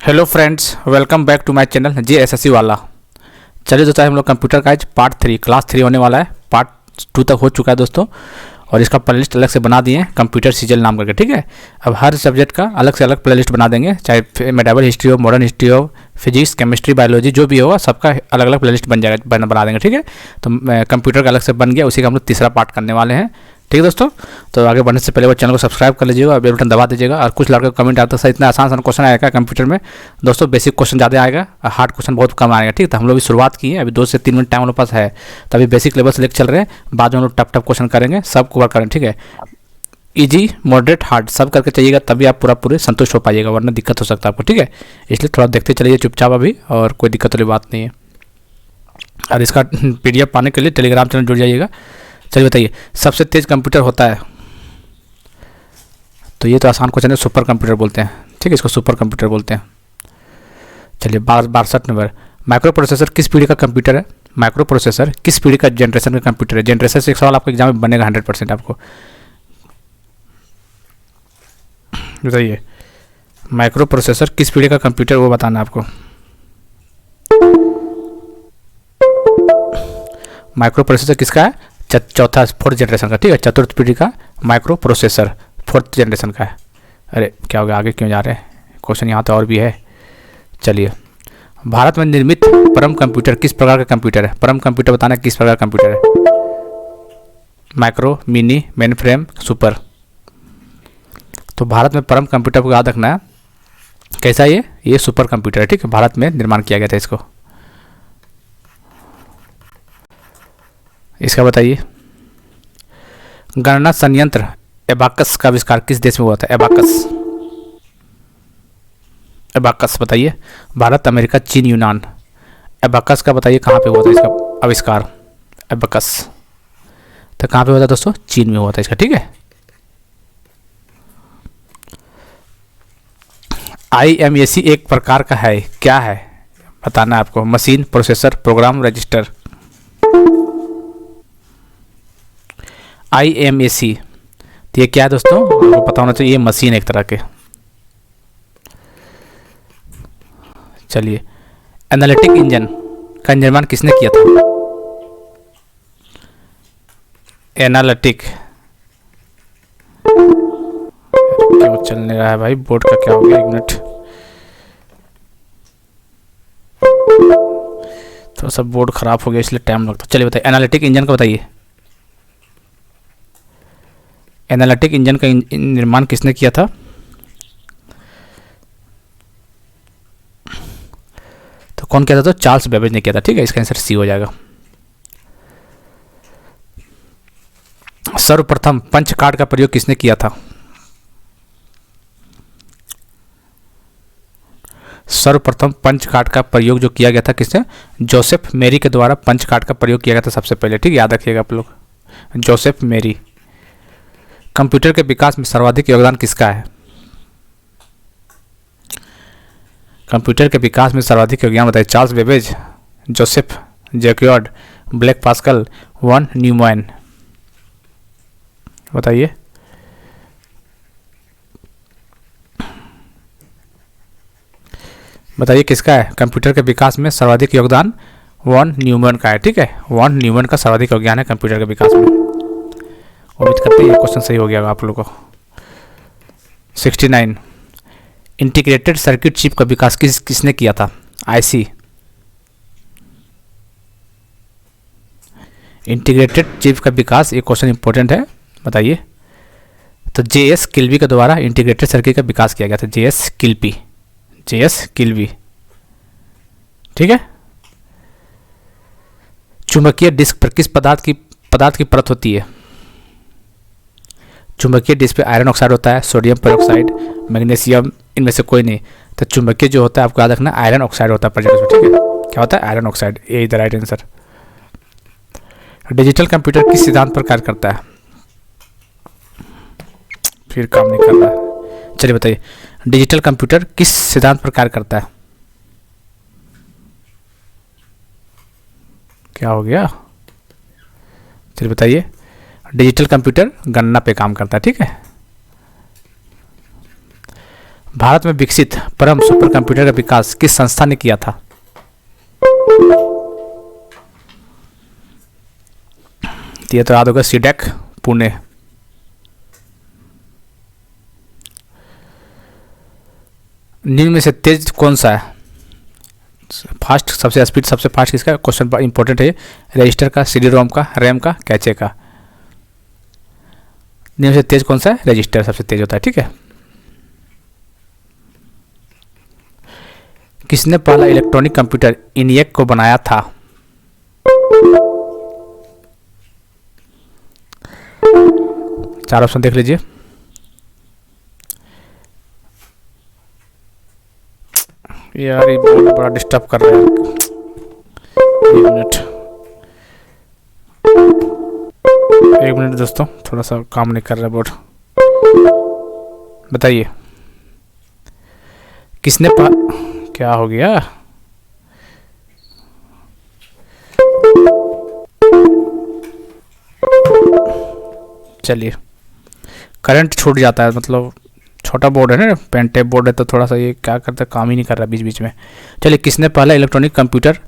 Hello friends, welcome back to my channel JSSC वाला। चलिए दोस्तों, हम लोग कंप्यूटर का आज पार्ट 3 क्लास 3 होने वाला है। पार्ट 2 तक हो चुका है दोस्तों, और इसका प्लेलिस्ट अलग से बना दिए हैं कंप्यूटर सीजल नाम करके। ठीक है, अब हर सब्जेक्ट का अलग से अलग प्लेलिस्ट बना देंगे, चाहे मेडिवल हिस्ट्री हो, मॉडर्न हिस्ट्री हो, फिजिक्स, केमिस्ट्री, बायोलॉजी, जो भी होगा सबका अलग अलग प्लेलिस्ट बन जाएगा, बना देंगे। ठीक है, तो कंप्यूटर का अलग से बन गया, उसी का हम लोग तीसरा पार्ट करने वाले हैं। ठीक है दोस्तों, तो आगे बढ़ने से पहले वो चैनल को सब्सक्राइब कर लीजिएगा और बेल बटन दबा दीजिएगा। और कुछ लड़के कमेंट आता है सर इतना आसान क्वेश्चन आएगा कंप्यूटर में। दोस्तों बेसिक क्वेश्चन ज़्यादा आएगा, हार्ड क्वेश्चन बहुत कम आएगा। ठीक है, तो हम लोग भी शुरुआत की है, अभी 2 से 3 मिनट टाइम हम लोग पास है, तो अभी बेसिक लेवल से लेकर चल रहे हैं। बाद में हम लोग टफ क्वेश्चन करेंगे, सब कवर करें। ठीक है, इजी, मॉडरेट, हार्ड सब करके चाहिएगा, तभी आप पूरे संतुष्ट हो पाइएगा, वरना दिक्कत हो सकता है आपको। ठीक है, इसलिए थोड़ा देखते चलिए चुपचाप अभी, और कोई दिक्कत वाली बात नहीं है। और इसका PDF पाने के लिए टेलीग्राम चैनल जुड़ जाइएगा। चलिए बताइए, सबसे तेज़ कंप्यूटर होता है, तो ये तो आसान क्वेश्चन है, सुपर कंप्यूटर बोलते हैं। ठीक है, इसको सुपर कंप्यूटर बोलते हैं। चलिए 62 नंबर, माइक्रो प्रोसेसर किस पीढ़ी का कंप्यूटर है? माइक्रो प्रोसेसर किस पीढ़ी का जनरेशन का कंप्यूटर है? जनरेशन से एक सवाल आपको एग्जाम में बनेगा 100% आपको। बताइए, माइक्रो प्रोसेसर किस पीढ़ी का कंप्यूटर, वो बताना आपको। माइक्रो प्रोसेसर किसका है? चौथा, 4th जनरेशन का। ठीक है, चतुर्थ पीढ़ी का माइक्रो प्रोसेसर 4th जनरेशन का है। अरे क्या हो गया, आगे क्यों जा रहे हैं? क्वेश्चन यहाँ तो और भी है। चलिए, भारत में निर्मित परम कंप्यूटर किस प्रकार का कंप्यूटर है? परम कंप्यूटर बताना किस प्रकार का कंप्यूटर है? Micro, mini, main frame, super. तो भारत में परम कंप्यूटर को याद रखना है, कैसा ये सुपर कंप्यूटर है। ठीक है, भारत में निर्माण किया गया था इसको। इसका बताइए, गणना संयंत्र एबाकस का आविष्कार किस देश में हुआ था? एबाकस बताइए, भारत, अमेरिका, चीन, यूनान। एबाकस का बताइए कहाँ पे हुआ था इसका आविष्कार? एबाकस तो कहाँ पे हुआ था दोस्तों? चीन में हुआ था इसका। ठीक है, IMAC एक प्रकार का है, क्या है बताना आपको? Machine, processor, program, register. IMAC तो ये क्या है दोस्तों, आपको पता होना चाहिए, ये मशीन एक तरह के। चलिए, एनालिटिक इंजन का निर्माण किसने किया था? एनालिटिक क्यों चल नहीं रहा है भाई? बोर्ड का क्या हो गया? 1 मिनट, थोड़ा सा बोर्ड खराब हो गया इसलिए टाइम लगता। चलिए बताइए, एनालिटिक इंजन का बताइए, एनालिटिक इंजन का निर्माण किसने किया था? तो कौन किया था? तो चार्ल्स बेबेज ने किया था। ठीक है, इसका आंसर सी हो जाएगा। सर्वप्रथम पंच कार्ड का प्रयोग किसने किया था? सर्वप्रथम पंच कार्ड का प्रयोग जो किया गया था किसने? जोसेफ मेरी के द्वारा पंच कार्ड का प्रयोग किया गया था सबसे पहले। ठीक है, याद रखिएगा आप लोग, जोसेफ मेरी। कंप्यूटर के विकास में सर्वाधिक योगदान किसका है? कंप्यूटर के विकास में सर्वाधिक योगदान बताइए। Charles Babbage, Joseph Jacquard, Blaise Pascal, von Neumann. बताइए, बताइए किसका है कंप्यूटर के विकास में सर्वाधिक योगदान? वॉन न्यूमैन का है। ठीक है, वॉन न्यूमैन का सर्वाधिक योगदान है कंप्यूटर के विकास में। उम्मीद करते हैं ये क्वेश्चन सही हो गया आप लोगों को। 69, इंटीग्रेटेड सर्किट चिप का विकास किसने किया था? IC। इंटीग्रेटेड चिप का विकास, ये क्वेश्चन इंपॉर्टेंट है, बताइए। तो JS किल्बी के द्वारा इंटीग्रेटेड सर्किट का विकास किया गया था। JS Kilby. ठीक है, चुंबकीय डिस्क पर किस पदार्थ की परत होती है? चुंबकीय डिस्क पे आयरन ऑक्साइड होता है, सोडियम पेरोक्साइड, मैग्नीशियम, इनमें से कोई नहीं। तो चुंबकीय जो होता है आपको याद रखना, आयरन ऑक्साइड होता है प्रेजेंट में। ठीक है, क्या होता है? Iron oxide. ये इधर राइट आंसर। डिजिटल कंप्यूटर किस सिद्धांत पर कार्य करता है? फिर काम नहीं कर रहा है। चलिए बताइए, डिजिटल कंप्यूटर किस सिद्धांत पर कार्य करता है? क्या हो गया? चलिए बताइए, डिजिटल कंप्यूटर गणना पे काम करता है। ठीक है, भारत में विकसित परम सुपर कंप्यूटर का विकास किस संस्था ने किया था? ये तो याद होगा, सीडेक पुणे। निम्न में से तेज कौन सा है? फास्ट, सबसे स्पीड सबसे फास्ट किसका? क्वेश्चन इंपॉर्टेंट है। रजिस्टर का, सीडी रोम का, रैम का, कैचे का? निम्न से तेज कौन सा है? रजिस्टर सबसे तेज होता है। ठीक है। किसने पहला इलेक्ट्रॉनिक कंप्यूटर ENIAC को बनाया था? चार ऑप्शन देख लीजिए। यार ये बोर्ड बड़ा डिस्टर्ब कर रहा है। एक मिनट दोस्तों, थोड़ा सा काम नहीं कर रहा बोर्ड। बताइए किसने क्या हो गया? चलिए, करंट छूट जाता है, मतलब छोटा बोर्ड है ना, पेन टेप बोर्ड है, तो थोड़ा सा ये क्या करता है, काम ही नहीं कर रहा बीच बीच में। चलिए, किसने पहला इलेक्ट्रॉनिक कंप्यूटर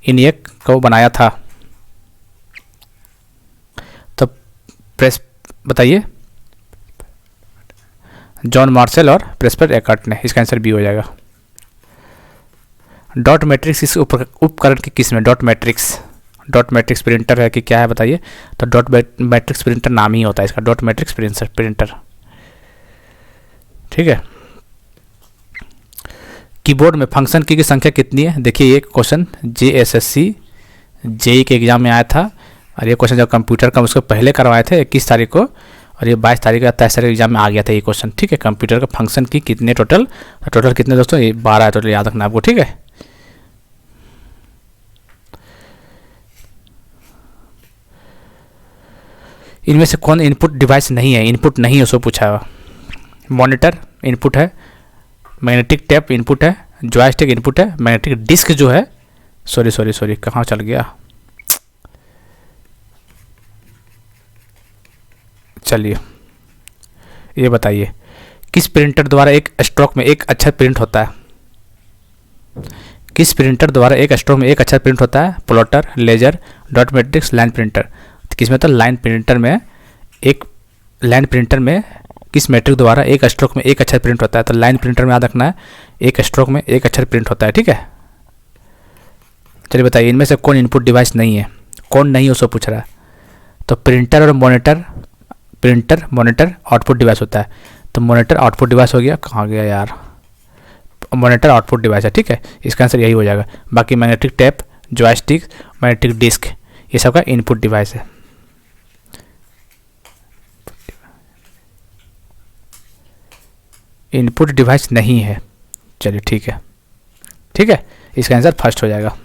ENIAC को बनाया था? तो प्रेस बताइए। जॉन मार्शल और प्रेस्पर एकर्ट ने। इसका आंसर बी हो जाएगा। डॉट मैट्रिक्स इस उपकरण की किस्म है? डॉट मैट्रिक्स प्रिंटर है कि क्या है बताइए? तो डॉट मैट्रिक्स प्रिंटर नाम ही होता है इसका, डॉट मैट्रिक्स प्रिंटर। ठीक है। कीबोर्ड में फंक्शन की संख्या कितनी है? देखिए, ये क्वेश्चन JSSC JEE के एग्जाम में आया था, और ये क्वेश्चन जब कंप्यूटर का उसको पहले करवाए थे 21 तारीख को, और ये 22 तारीख का 23 तारीख एग्जाम में आ गया था ये क्वेश्चन। ठीक है। कंप्यूटर का फंक्शन की कितने टोटल कितने दोस्तों? ये 12 है टोटल, याद रखना आपको। ठीक है। इनमें से कौन इनपुट डिवाइस नहीं है? इनपुट नहीं है, उसको पूछा है। मॉनिटर इनपुट है, मैग्नेटिक टेप इनपुट है, जॉयस्टिक इनपुट है, मैग्नेटिक डिस्क जो है, सॉरी कहाँ चल गया? चलिए, ये बताइए किस प्रिंटर द्वारा एक स्ट्रोक में एक अक्षर प्रिंट होता है? किस प्रिंटर द्वारा एक स्ट्रोक में एक अक्षर प्रिंट होता है? Plotter, laser, dot matrix, line printer. किसमें? तो लाइन प्रिंटर में किस मैट्रिक द्वारा एक स्ट्रोक में एक अक्षर प्रिंट होता है? तो लाइन प्रिंटर में याद रखना है, एक स्ट्रोक में एक अक्षर प्रिंट होता है। ठीक है। चलिए बताइए, इनमें से कौन इनपुट डिवाइस नहीं है? कौन नहीं है उसको पूछ रहा है। तो प्रिंटर मॉनिटर आउटपुट डिवाइस होता है। तो मॉनिटर आउटपुट डिवाइस हो गया। कहाँ गया यार? मॉनिटर आउटपुट डिवाइस है। ठीक है। इसका आंसर यही हो जाएगा। बाकी magnetic tape, joystick, magnetic disk, ये सब का इनपुट डिवाइस है। इनपुट डिवाइस नहीं है। चलिए ठीक है। इसका आंसर फर्स्ट हो जाएगा।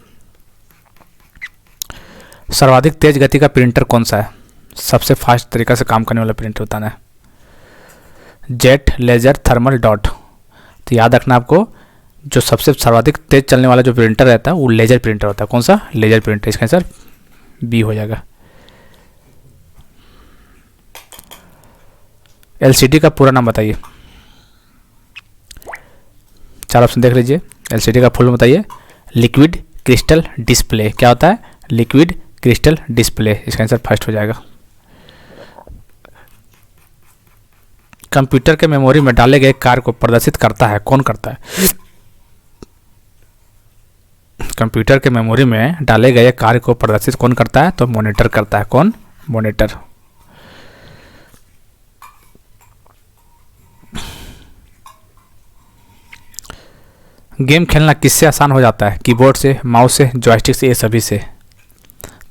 सर्वाधिक तेज गति का प्रिंटर कौन सा है? सबसे फास्ट तरीका से काम करने वाला प्रिंटर बताना है। Jet, laser, thermal, dot. तो याद रखना आपको, जो सबसे सर्वाधिक तेज चलने वाला जो प्रिंटर रहता है वो लेजर प्रिंटर होता है। कौन सा? Laser printer. इसका आंसर बी हो जाएगा। LCD का पूरा नाम बताइए। चार ऑप्शन देख लीजिए। LCD का फुल बताइए। Liquid crystal display. क्या होता है? Liquid crystal display. इसका आंसर फर्स्ट हो जाएगा। कंप्यूटर के मेमोरी में डाले गए कार्य को प्रदर्शित करता है? कौन करता है? कंप्यूटर के मेमोरी में डाले गए कार्य को प्रदर्शित कौन करता है? तो मॉनिटर करता है। कौन? मॉनिटर। गेम खेलना किससे आसान हो जाता है? कीबोर्ड से, माउस से, जॉयस्टिक से, ये सभी से।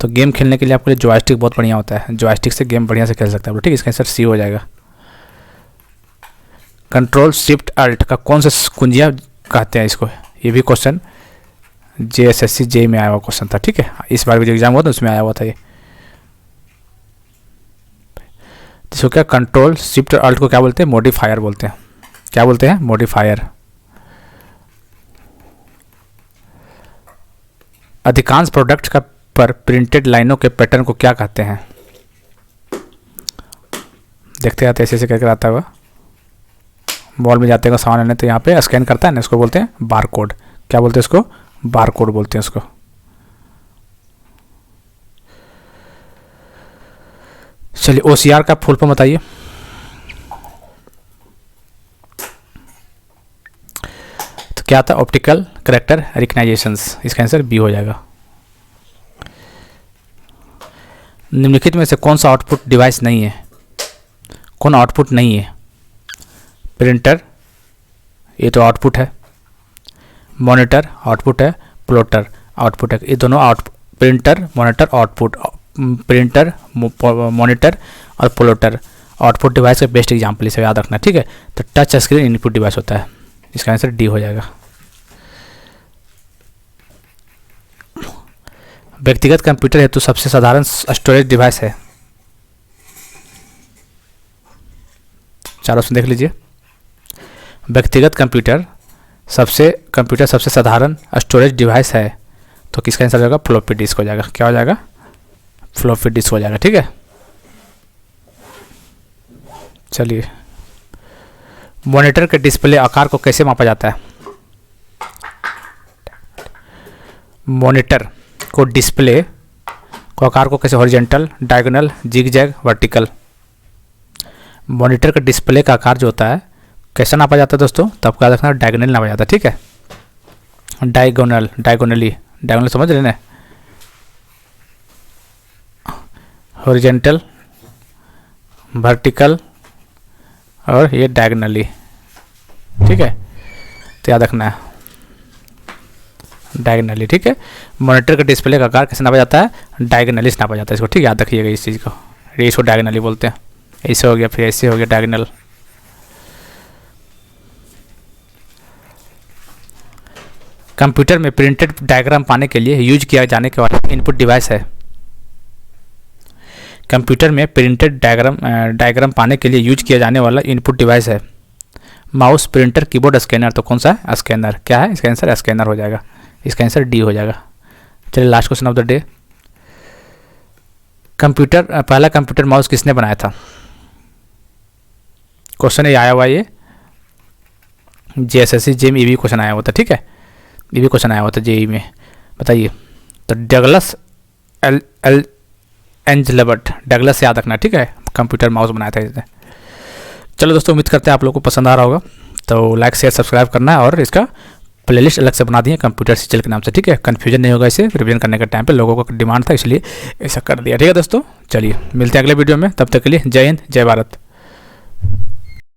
तो गेम खेलने के लिए आपके लिए जॉयस्टिक बहुत बढ़िया होता है। जॉयस्टिक से गेम बढ़िया से खेल सकते हैं। ठीक है। इसका आंसर सी हो जाएगा। कंट्रोल शिफ्ट अल्ट का कौन सा कुंजिया कहते हैं इसको? ये भी क्वेश्चन JSSC JEE में आया हुआ क्वेश्चन था। ठीक है। इस बार भी जो एग्जाम हुआ था उसमें आया हुआ था ये। इसको क्या कंट्रोल शिफ्ट अल्ट को क्या बोलते हैं? मॉडिफायर बोलते हैं। क्या बोलते हैं? मॉडिफायर। अधिकांश प्रोडक्ट का पर प्रिंटेड लाइनों के पैटर्न को क्या कहते हैं? देखते आते ऐसे करके आता हुआ मॉल में जाते हैं सामान लेने तो यहाँ पे स्कैन करता है ना, इसको बोलते हैं बार कोड। क्या बोलते हैं इसको? बार कोड बोलते हैं इसको। चलिए OCR का फुल फॉर्म बताइए। तो क्या था? Optical character recognitions. इसका आंसर बी हो जाएगा। निम्नलिखित में से कौन सा आउटपुट डिवाइस नहीं है? कौन आउटपुट नहीं है? प्रिंटर, ये तो आउटपुट है। मॉनिटर आउटपुट है। प्लॉटर आउटपुट है। ये दोनों printer, monitor, output. Printer, monitor और प्लॉटर आउटपुट डिवाइस का बेस्ट एग्जाम्पल, इसे याद रखना, ठीक है। तो टच स्क्रीन इनपुट डिवाइस होता है। इसका आंसर डी हो जाएगा। व्यक्तिगत कंप्यूटर हेतु सबसे साधारण स्टोरेज डिवाइस है। चारों से देख लीजिए। व्यक्तिगत कंप्यूटर सबसे साधारण स्टोरेज डिवाइस है, तो किसका आंसर हो जाएगा? फ्लॉपी डिस्क हो जाएगा। क्या हो जाएगा? फ्लॉपी डिस्क हो जाएगा, ठीक है। चलिए, मॉनिटर के डिस्प्ले आकार को कैसे मापा जाता है? मॉनिटर को डिस्प्ले को आकार को कैसे? Horizontal, diagonal, zigzag, vertical. Monitor का डिस्प्ले का आकार जो होता है कैसे नापा जाता है दोस्तों? तो आपको याद रखना डायगोनल नापा जाता है, ठीक है। डायगोनल समझ रहे ना? हॉरिजॉन्टल, वर्टिकल और ये डायगोनली, ठीक है। तो याद रखना है डायगोनली, ठीक है। मॉनिटर का डिस्प्ले का आकार कैसे नापा जाता है? डायगोनली से नापा जाता है इसको, ठीक है। याद रखिएगा इस चीज़ को। इसको डायगोनली बोलते हैं। ऐसे हो गया, फिर ऐसे हो गया, डायगोनल। कंप्यूटर में प्रिंटेड डायग्राम पाने के लिए यूज किया जाने के वाला इनपुट डिवाइस है। कंप्यूटर में प्रिंटेड डायग्राम पाने के लिए यूज किया जाने वाला इनपुट डिवाइस है। Mouse, printer, keyboard, scanner. तो कौन सा है? स्कैनर। क्या है? इसका आंसर स्कैनर हो जाएगा। इसका आंसर डी हो जाएगा। चलिए, last question of the day. पहला कंप्यूटर माउस किसने बनाया था? क्वेश्चन ये आया हुआ, ये JSSC जेईई ईवी क्वेश्चन आया हुआ था, ठीक है। ईवी क्वेश्चन आया हुआ था जेईई में, बताइए। तो डगलस एंजलबर्ट, डगलस याद रखना, ठीक है। कंप्यूटर माउस बनाया था इसने। चलो दोस्तों, उम्मीद करते हैं आप लोगों को पसंद आ रहा होगा। तो लाइक, शेयर, सब्सक्राइब करना है और इसका प्लेलिस्ट अलग से बना दिए कंप्यूटर सीजल के नाम से, ठीक है। कन्फ्यूजन नहीं होगा इसे रिवीजन करने के टाइम पे, लोगों का डिमांड था इसलिए ऐसा कर दिया, ठीक है दोस्तों। चलिए, मिलते हैं अगले वीडियो में, तब तक के लिए जय हिंद, जय भारत।